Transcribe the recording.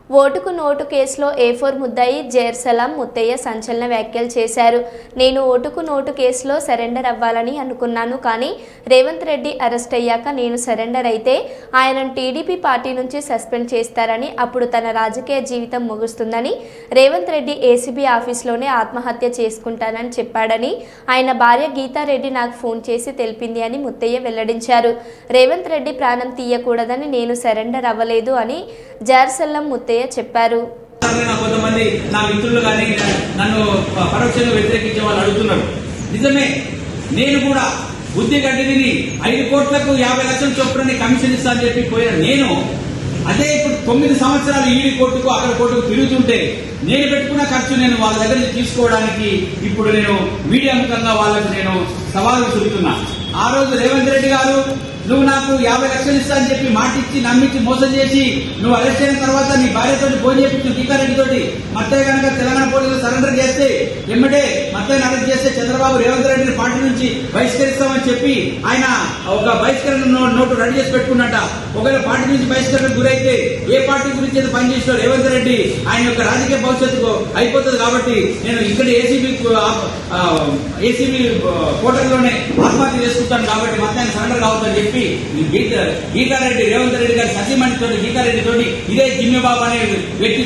ఓటుకు నోటు కేసులో A4 ముద్దాయి జైర్సలాం ముత్తయ్య సంచలన వ్యాఖ్యలు చేశారు. నేను ఓటుకు నోటు కేసులో సరెండర్ అవ్వాలని అనుకున్నాను, కానీ రేవంత్ రెడ్డి అరెస్ట్ అయ్యాక నేను సరెండర్ అయితే ఆయనను టీడీపీ పార్టీ నుంచి సస్పెండ్ చేస్తారని, అప్పుడు తన రాజకీయ జీవితం ముగుస్తుందని, రేవంత్ రెడ్డి ఏసీబీ ఆఫీస్లోనే ఆత్మహత్య చేసుకుంటానని చెప్పాడని ఆయన భార్య గీతారెడ్డి నాకు ఫోన్ చేసి తెలిపింది అని ముత్తయ్య వెల్లడించారు. రేవంత్ రెడ్డి ప్రాణం తీయకూడదని నేను సరెండర్ అవ్వలేదు అని జైర్సలాం ముత్తయ్య చెప్పారు. కొంతమంది నా మిత్రులు కానీ నన్ను పరోక్షంగా వ్యతిరేకించే వాళ్ళు అడుగుతున్నారు. నిజమే, నేను కూడా బుద్ధి గడ్డిని 5 కోట్లకు 50 లక్షల చొప్పున కమిషన్ ఇస్తా అని చెప్పి పోయిన నేను అదే ఇప్పుడు 9 సంవత్సరాలు ఈడి కోర్టుకు అక్కడ కోర్టుకు తిరుగుతుంటే నేను పెట్టుకున్న ఖర్చు నేను వాళ్ళ దగ్గర నుంచి తీసుకోవడానికి ఇప్పుడు నేను మీడియా ముఖంగా వాళ్ళకు నేను సవాలు విసురుతున్నా. ఆ రోజు రేవంత్ రెడ్డి గారు నువ్వు నాకు 50 లక్షలు ఇస్తా అని చెప్పి మాటిచ్చి నమ్మించి మోసం చేసి నువ్వు అరెస్ట్ అయిన తర్వాత నీ భార్యతో ఫోన్ చేయించు టీకారెడ్డి తోటి మత్తయ్య కనుక తెలంగాణ పోలీసులు సరెండర్ చేస్తే ఎమ్మటే మత్తయ్యని అరెస్ట్ చేస్తే చంద్రబాబు రేవంత్ రెడ్డిని పార్టీ నుంచి బహిష్కరిస్తామని చెప్పి ఆయన ఒక బహిష్కరణ నోటు రెడీ చేసి పెట్టుకున్నట్ట. ఒకవేళ పార్టీ నుంచి బహిష్కరణకు గురైతే ఏ పార్టీ గురించి అయితే పనిచేసిన రేవంత్ రెడ్డి ఆయన యొక్క రాజకీయ భవిష్యత్తుకు అయిపోతుంది. కాబట్టి నేను ఇక్కడ ఏసీబీ పోర్టల్లోనే ఆత్మహత్య చేసుకుంటాను కాబట్టి మత్తయ్యని సరెండర్ కావద్దని చెప్పి గీతారెడ్డి రేవంత్ రెడ్డి గారి సతీమణితో గీతారెడ్డి తోటి ఇదే జిమ్మెబాబు అనే వ్యక్తి